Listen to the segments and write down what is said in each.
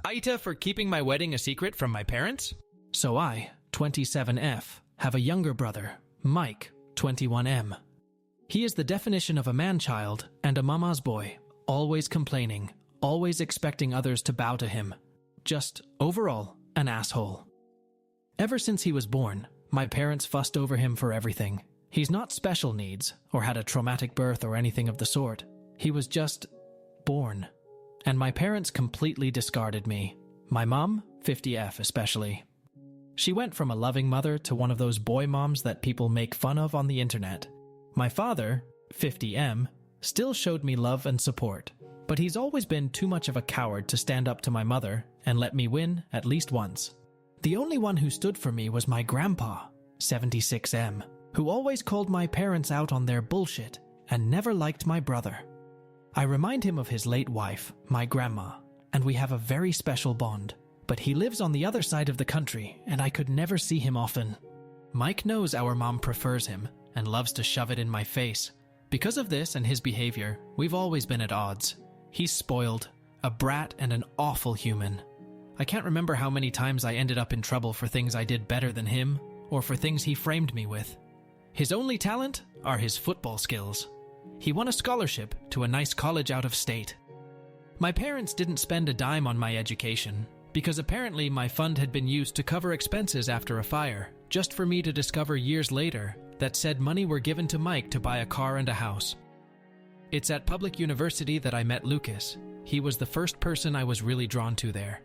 AITA for keeping my wedding a secret from my parents? So I, 27F, have a younger brother, Mike, 21M. He is the definition of a man-child and a mama's boy, always complaining, always expecting others to bow to him. Just, overall, an asshole. Ever since he was born, my parents fussed over him for everything. He's not special needs, or had a traumatic birth or anything of the sort. He was just born. And my parents completely discarded me. My mom, 50F especially. She went from a loving mother to one of those boy moms that people make fun of on the internet. My father, 50M, still showed me love and support, but he's always been too much of a coward to stand up to my mother and let me win at least once. The only one who stood for me was my grandpa, 76M, who always called my parents out on their bullshit and never liked my brother. I remind him of his late wife, my grandma, and we have a very special bond, but he lives on the other side of the country and I could never see him often. Mike knows our mom prefers him and loves to shove it in my face. Because of this and his behavior, we've always been at odds. He's spoiled, a brat and an awful human. I can't remember how many times I ended up in trouble for things I did better than him or for things he framed me with. His only talent are his football skills. He won a scholarship to a nice college out of state. My parents didn't spend a dime on my education because apparently my fund had been used to cover expenses after a fire, just for me to discover years later that said money were given to Mike to buy a car and a house. It's at public university that I met Lucas. He was the first person I was really drawn to there.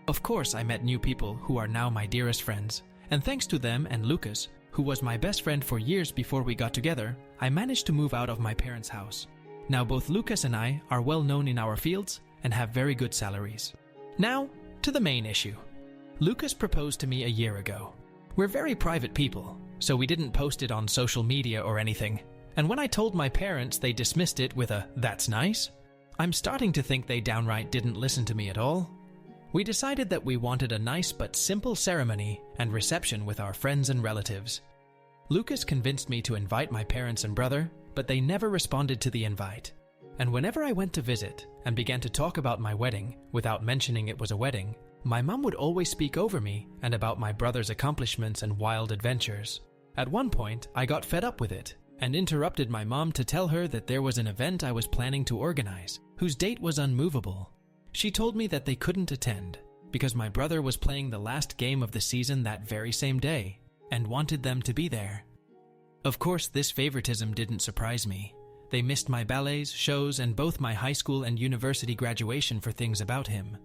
Of course, I met new people who are now my dearest friends, and thanks to them and Lucas, who was my best friend for years before we got together, I managed to move out of my parents' house. Now both Lucas and I are well known in our fields and have very good salaries. Now, to the main issue. Lucas proposed to me a year ago. We're very private people, so we didn't post it on social media or anything. And when I told my parents, they dismissed it with a, "That's nice." I'm starting to think they downright didn't listen to me at all. We decided that we wanted a nice but simple ceremony and reception with our friends and relatives. Lucas convinced me to invite my parents and brother, but they never responded to the invite. And whenever I went to visit and began to talk about my wedding, without mentioning it was a wedding, my mom would always speak over me and about my brother's accomplishments and wild adventures. At one point, I got fed up with it and interrupted my mom to tell her that there was an event I was planning to organize, whose date was unmovable. She told me that they couldn't attend because my brother was playing the last game of the season that very same day and wanted them to be there. Of course, this favoritism didn't surprise me. They missed my ballets, shows, and both my high school and university graduation for things about him.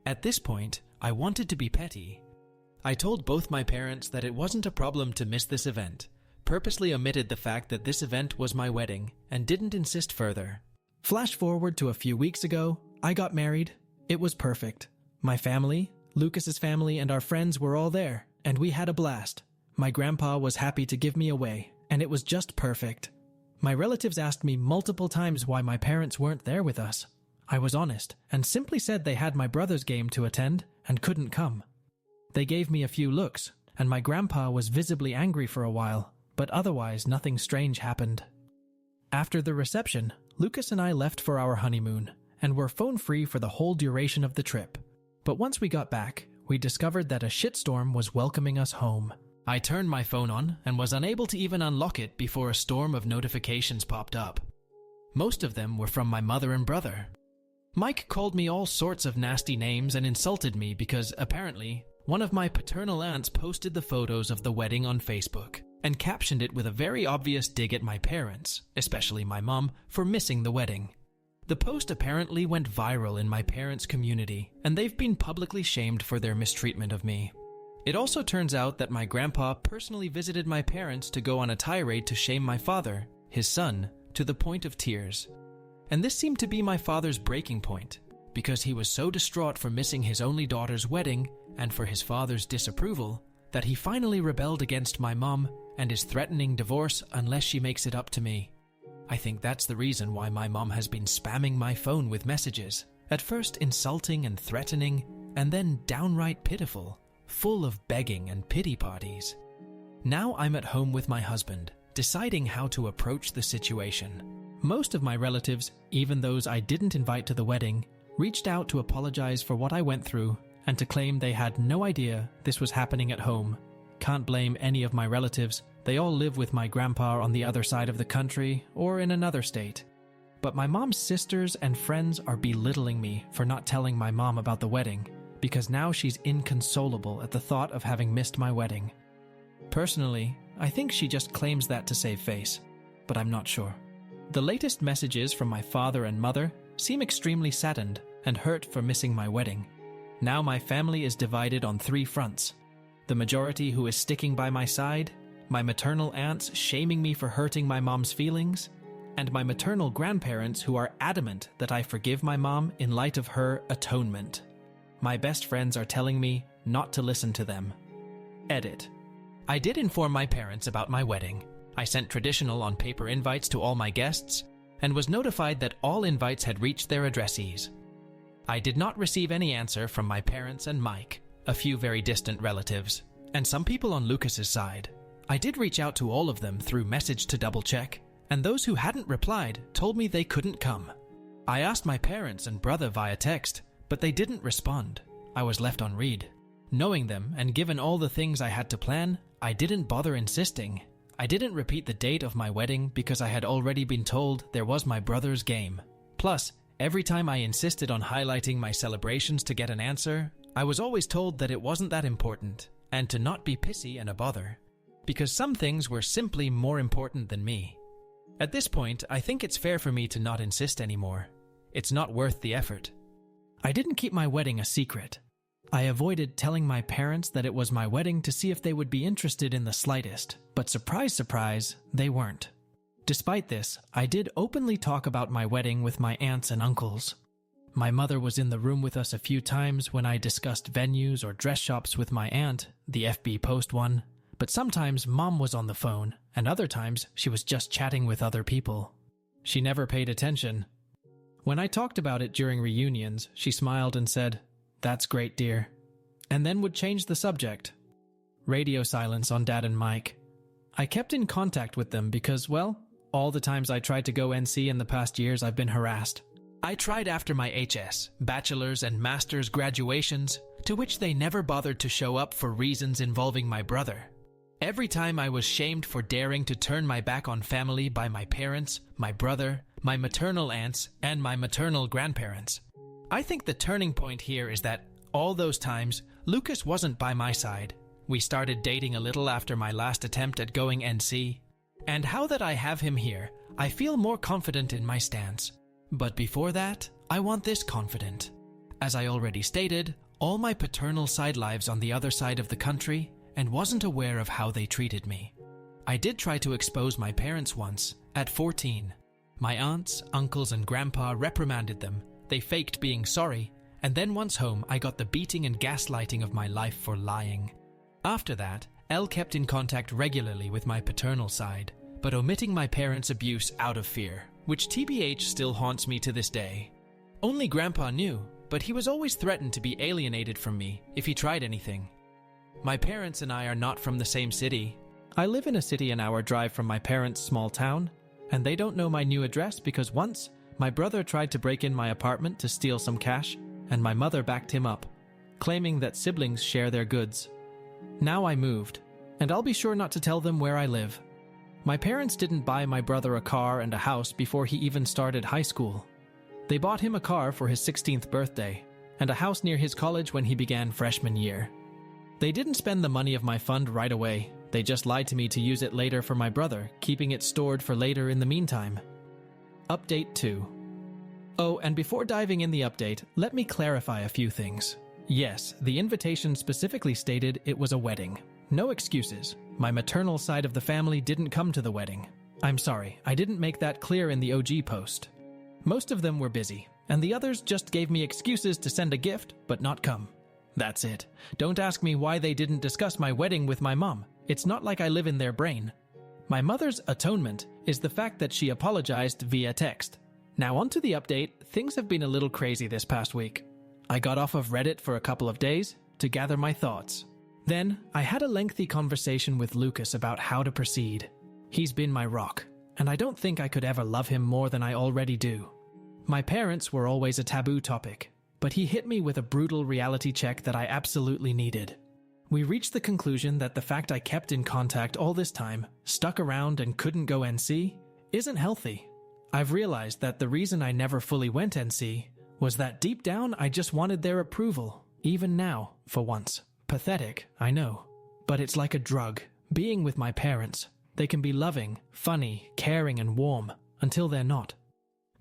At this point, I wanted to be petty. I told both my parents that it wasn't a problem to miss this event, purposely omitted the fact that this event was my wedding, and didn't insist further. Flash forward to a few weeks ago, I got married. It was perfect. My family, Lucas's family, and our friends were all there, and we had a blast. My grandpa was happy to give me away, and it was just perfect. My relatives asked me multiple times why my parents weren't there with us. I was honest, and simply said they had my brother's game to attend and couldn't come. They gave me a few looks, and my grandpa was visibly angry for a while, but otherwise nothing strange happened. After the reception, Lucas and I left for our honeymoon, and were phone-free for the whole duration of the trip. But once we got back, we discovered that a shitstorm was welcoming us home. I turned my phone on and was unable to even unlock it before a storm of notifications popped up. Most of them were from my mother and brother. Mike called me all sorts of nasty names and insulted me because, apparently, one of my paternal aunts posted the photos of the wedding on Facebook and captioned it with a very obvious dig at my parents, especially my mom, for missing the wedding. The post apparently went viral in my parents' community, and they've been publicly shamed for their mistreatment of me. It also turns out that my grandpa personally visited my parents to go on a tirade to shame my father, his son, to the point of tears. And this seemed to be my father's breaking point, because he was so distraught for missing his only daughter's wedding and for his father's disapproval that he finally rebelled against my mom and is threatening divorce unless she makes it up to me. I think that's the reason why my mom has been spamming my phone with messages, at first insulting and threatening, and then downright pitiful, full of begging and pity parties. Now I'm at home with my husband, deciding how to approach the situation. Most of my relatives, even those I didn't invite to the wedding, reached out to apologize for what I went through and to claim they had no idea this was happening at home. Can't blame any of my relatives. They all live with my grandpa on the other side of the country or in another state. But my mom's sisters and friends are belittling me for not telling my mom about the wedding, because now she's inconsolable at the thought of having missed my wedding. Personally, I think she just claims that to save face, but I'm not sure. The latest messages from my father and mother seem extremely saddened and hurt for missing my wedding. Now my family is divided on 3 fronts. The majority who is sticking by my side, my maternal aunts shaming me for hurting my mom's feelings, and my maternal grandparents who are adamant that I forgive my mom in light of her atonement. My best friends are telling me not to listen to them. Edit. I did inform my parents about my wedding. I sent traditional on-paper invites to all my guests and was notified that all invites had reached their addressees. I did not receive any answer from my parents and Mike, a few very distant relatives, and some people on Lucas's side. I did reach out to all of them through message to double-check, and those who hadn't replied told me they couldn't come. I asked my parents and brother via text, but they didn't respond. I was left on read. Knowing them and given all the things I had to plan, I didn't bother insisting. I didn't repeat the date of my wedding because I had already been told there was my brother's game. Plus, every time I insisted on highlighting my celebrations to get an answer, I was always told that it wasn't that important, and to not be pissy and a bother, because some things were simply more important than me. At this point, I think it's fair for me to not insist anymore. It's not worth the effort. I didn't keep my wedding a secret. I avoided telling my parents that it was my wedding to see if they would be interested in the slightest, but surprise, surprise, they weren't. Despite this, I did openly talk about my wedding with my aunts and uncles. My mother was in the room with us a few times when I discussed venues or dress shops with my aunt, the FB Post one, but sometimes Mom was on the phone, and other times she was just chatting with other people. She never paid attention. When I talked about it during reunions, she smiled and said, "That's great, dear," and then would change the subject. Radio silence on Dad and Mike. I kept in contact with them because, well, all the times I tried to go NC in the past years I've been harassed. I tried after my HS, bachelor's and master's graduations, to which they never bothered to show up for reasons involving my brother. Every time I was shamed for daring to turn my back on family by my parents, my brother, my maternal aunts, and my maternal grandparents. I think the turning point here is that all those times, Lucas wasn't by my side. We started dating a little after my last attempt at going NC, and how that I have him here, I feel more confident in my stance. But before that, I want this confident. As I already stated, all my paternal side lives on the other side of the country, and wasn't aware of how they treated me. I did try to expose my parents once, at 14. My aunts, uncles, and grandpa reprimanded them. They faked being sorry, and then once home I got the beating and gaslighting of my life for lying. After that, Elle kept in contact regularly with my paternal side, but omitting my parents' abuse out of fear, which TBH still haunts me to this day. Only Grandpa knew, but he was always threatened to be alienated from me if he tried anything. My parents and I are not from the same city. I live in a city an hour drive from my parents' small town, and they don't know my new address because once, my brother tried to break in my apartment to steal some cash, and my mother backed him up, claiming that siblings share their goods. Now I moved, and I'll be sure not to tell them where I live. My parents didn't buy my brother a car and a house before he even started high school. They bought him a car for his 16th birthday, and a house near his college when he began freshman year. They didn't spend the money of my fund right away. They just lied to me to use it later for my brother, keeping it stored for later in the meantime. Update 2. Oh, and before diving in the update, let me clarify a few things. Yes, the invitation specifically stated it was a wedding. No excuses. My maternal side of the family didn't come to the wedding. I'm sorry, I didn't make that clear in the OG post. Most of them were busy, and the others just gave me excuses to send a gift, but not come. That's it. Don't ask me why they didn't discuss my wedding with my mom. It's not like I live in their brain. My mother's atonement is the fact that she apologized via text. Now onto the update. Things have been a little crazy this past week. I got off of Reddit for a couple of days to gather my thoughts. Then, I had a lengthy conversation with Lucas about how to proceed. He's been my rock, and I don't think I could ever love him more than I already do. My parents were always a taboo topic, but he hit me with a brutal reality check that I absolutely needed. We reached the conclusion that the fact I kept in contact all this time, stuck around and couldn't go NC, isn't healthy. I've realized that the reason I never fully went NC was that deep down I just wanted their approval, even now, for once. Pathetic, I know, but it's like a drug. Being with my parents, they can be loving, funny, caring and warm, until they're not.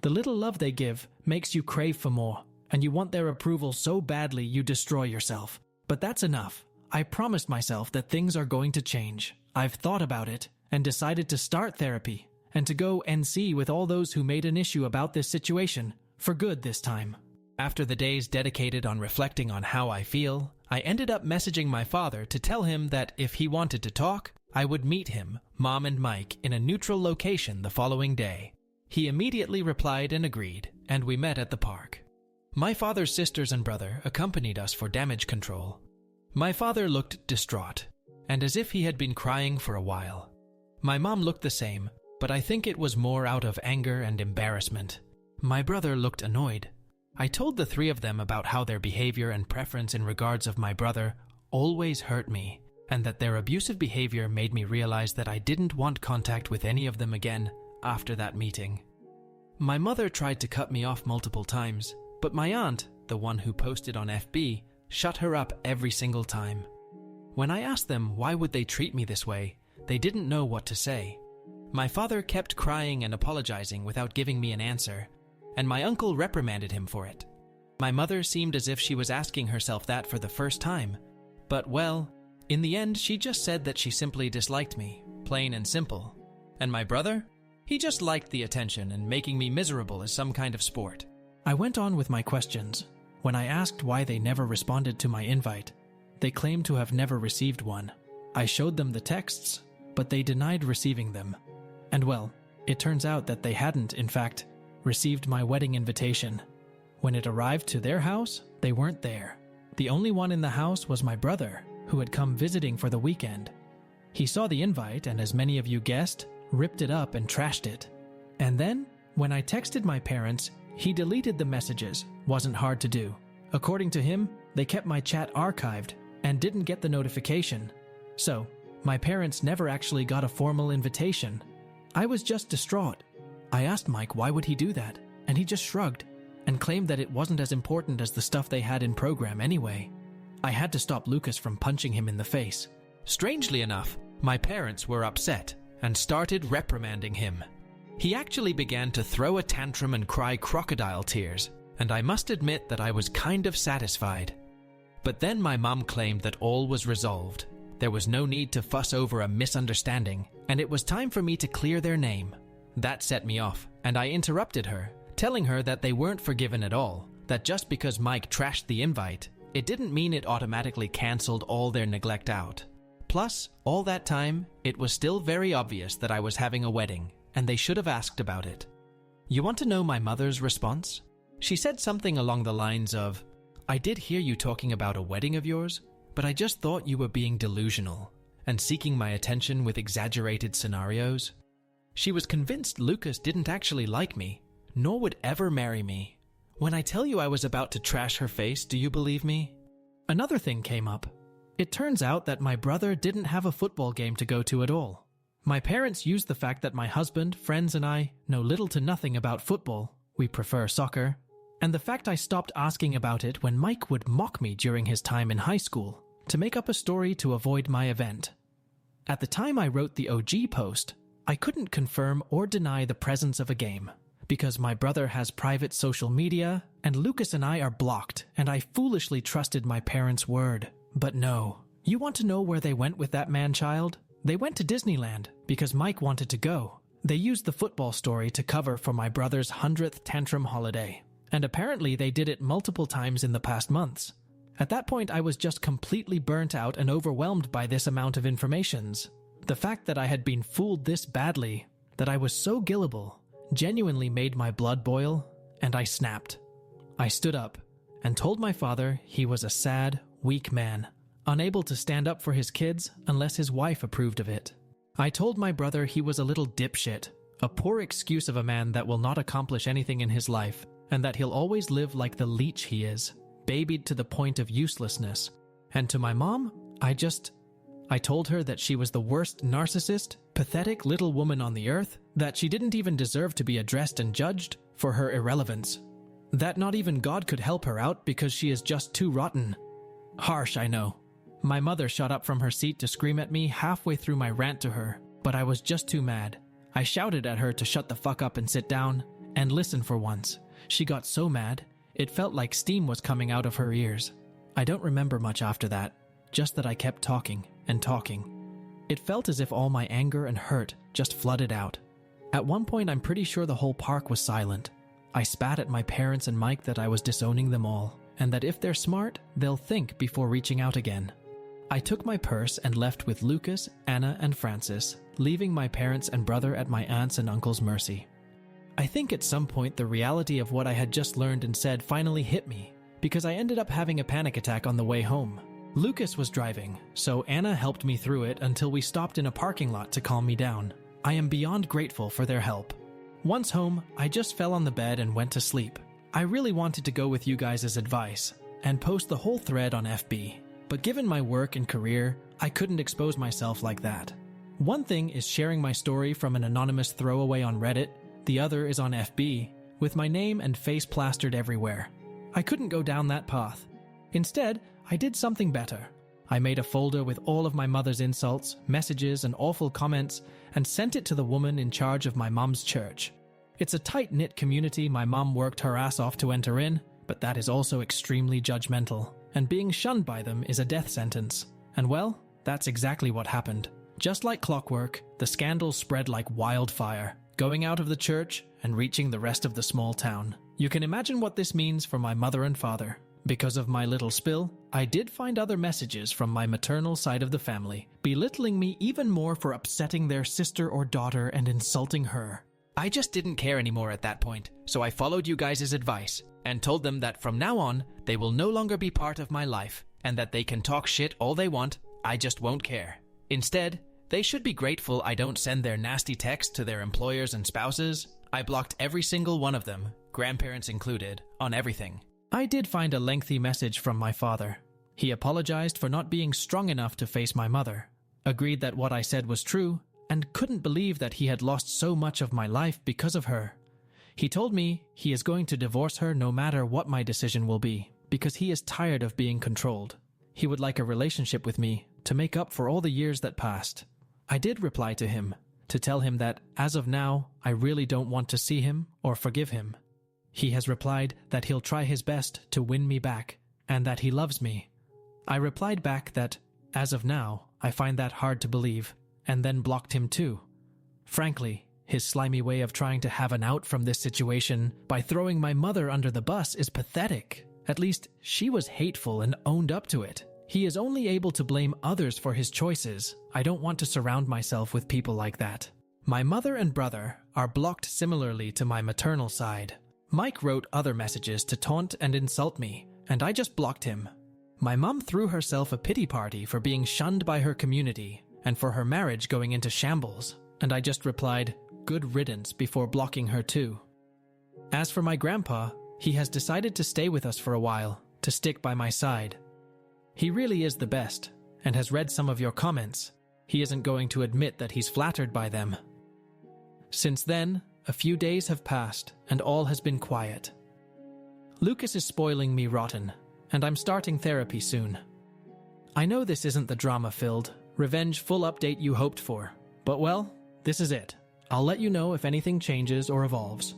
The little love they give makes you crave for more, and you want their approval so badly you destroy yourself. But that's enough. I promised myself that things are going to change. I've thought about it and decided to start therapy and to go NC with all those who made an issue about this situation, for good this time. After the days dedicated on reflecting on how I feel, I ended up messaging my father to tell him that if he wanted to talk, I would meet him, Mom and Mike, in a neutral location the following day. He immediately replied and agreed, and we met at the park. My father's sisters and brother accompanied us for damage control. My father looked distraught, and as if he had been crying for a while. My mom looked the same, but I think it was more out of anger and embarrassment. My brother looked annoyed. I told the three of them about how their behavior and preference in regards of my brother always hurt me, and that their abusive behavior made me realize that I didn't want contact with any of them again after that meeting. My mother tried to cut me off multiple times, but my aunt, the one who posted on FB, shut her up every single time. When I asked them why would they treat me this way, they didn't know what to say. My father kept crying and apologizing without giving me an answer, and my uncle reprimanded him for it. My mother seemed as if she was asking herself that for the first time, but well, in the end she just said that she simply disliked me, plain and simple. And my brother? He just liked the attention and making me miserable as some kind of sport. I went on with my questions. When I asked why they never responded to my invite, they claimed to have never received one. I showed them the texts, but they denied receiving them. And well, it turns out that they hadn't, in fact, received my wedding invitation. When it arrived to their house, they weren't there. The only one in the house was my brother, who had come visiting for the weekend. He saw the invite and, as many of you guessed, ripped it up and trashed it. And then, when I texted my parents, he deleted the messages. Wasn't hard to do. According to him, they kept my chat archived and didn't get the notification. So, my parents never actually got a formal invitation. I was just distraught. I asked Mike why would he do that, and he just shrugged and claimed that it wasn't as important as the stuff they had in program anyway. I had to stop Lucas from punching him in the face. Strangely enough, my parents were upset and started reprimanding him. He actually began to throw a tantrum and cry crocodile tears, and I must admit that I was kind of satisfied. But then my mom claimed that all was resolved. There was no need to fuss over a misunderstanding, and it was time for me to clear their name. That set me off, and I interrupted her, telling her that they weren't forgiven at all, that just because Mike trashed the invite, it didn't mean it automatically cancelled all their neglect out. Plus, all that time, it was still very obvious that I was having a wedding, and they should have asked about it. You want to know my mother's response? She said something along the lines of, "I did hear you talking about a wedding of yours, but I just thought you were being delusional and seeking my attention with exaggerated scenarios." She was convinced Lucas didn't actually like me, nor would ever marry me. When I tell you I was about to trash her face, do you believe me? Another thing came up. It turns out that my brother didn't have a football game to go to at all. My parents used the fact that my husband, friends, and I know little to nothing about football, we prefer soccer, and the fact I stopped asking about it when Mike would mock me during his time in high school, to make up a story to avoid my event. At the time I wrote the OG post, I couldn't confirm or deny the presence of a game, because my brother has private social media, and Lucas and I are blocked, and I foolishly trusted my parents' word. But no. You want to know where they went with that man-child? They went to Disneyland, because Mike wanted to go. They used the football story to cover for my brother's 100th tantrum holiday, and apparently they did it multiple times in the past months. At that point I was just completely burnt out and overwhelmed by this amount of informations. The fact that I had been fooled this badly, that I was so gullible, genuinely made my blood boil, and I snapped. I stood up and told my father he was a sad, weak man, unable to stand up for his kids unless his wife approved of it. I told my brother he was a little dipshit, A poor excuse of a man that will not accomplish anything in his life, and that he'll always live like the leech he is, babied to the point of uselessness. And to my mom, I told her that she was the worst narcissist, pathetic little woman on the earth, that she didn't even deserve to be addressed and judged for her irrelevance. That not even God could help her out because she is just too rotten. Harsh, I know. My mother shot up from her seat to scream at me halfway through my rant to her, but I was just too mad. I shouted at her to shut the fuck up and sit down, and listen for once. She got so mad, it felt like steam was coming out of her ears. I don't remember much after that, just that I kept talking and talking. It felt as if all my anger and hurt just flooded out. At one point, I'm pretty sure the whole park was silent. I spat at my parents and Mike that I was disowning them all, and that if they're smart, they'll think before reaching out again. I took my purse and left with Lucas, Anna, and Francis, leaving my parents and brother at my aunt's and uncle's mercy. I think at some point the reality of what I had just learned and said finally hit me, because I ended up having a panic attack on the way home. Lucas was driving, so Anna helped me through it until we stopped in a parking lot to calm me down. I am beyond grateful for their help. Once home, I just fell on the bed and went to sleep. I really wanted to go with you guys' advice and post the whole thread on FB, but given my work and career, I couldn't expose myself like that. One thing is sharing my story from an anonymous throwaway on Reddit, the other is on FB, with my name and face plastered everywhere. I couldn't go down that path. Instead, I did something better. I made a folder with all of my mother's insults, messages, and awful comments, and sent it to the woman in charge of my mom's church. It's a tight-knit community my mom worked her ass off to enter in, but that is also extremely judgmental, and being shunned by them is a death sentence. And well, that's exactly what happened. Just like clockwork, the scandal spread like wildfire, going out of the church and reaching the rest of the small town. You can imagine what this means for my mother and father. Because of my little spill, I did find other messages from my maternal side of the family, belittling me even more for upsetting their sister or daughter and insulting her. I just didn't care anymore at that point, so I followed you guys' advice and told them that from now on, they will no longer be part of my life and that they can talk shit all they want, I just won't care. Instead, they should be grateful I don't send their nasty texts to their employers and spouses. I blocked every single one of them, grandparents included, on everything. I did find a lengthy message from my father. He apologized for not being strong enough to face my mother, agreed that what I said was true, and couldn't believe that he had lost so much of my life because of her. He told me he is going to divorce her no matter what my decision will be, because he is tired of being controlled. He would like a relationship with me to make up for all the years that passed. I did reply to him, to tell him that, as of now, I really don't want to see him or forgive him. He has replied that he'll try his best to win me back, and that he loves me. I replied back that, as of now, I find that hard to believe, and then blocked him too. Frankly, his slimy way of trying to have an out from this situation by throwing my mother under the bus is pathetic. At least, she was hateful and owned up to it. He is only able to blame others for his choices. I don't want to surround myself with people like that. My mother and brother are blocked similarly to my maternal side. Mike wrote other messages to taunt and insult me, and I just blocked him. My mom threw herself a pity party for being shunned by her community and for her marriage going into shambles, and I just replied, "Good riddance," before blocking her too. As for my grandpa, he has decided to stay with us for a while, to stick by my side. He really is the best, and has read some of your comments. He isn't going to admit that he's flattered by them. Since then, a few days have passed, and all has been quiet. Lucas is spoiling me rotten, and I'm starting therapy soon. I know this isn't the drama-filled, revenge-full update you hoped for, but well, this is it. I'll let you know if anything changes or evolves.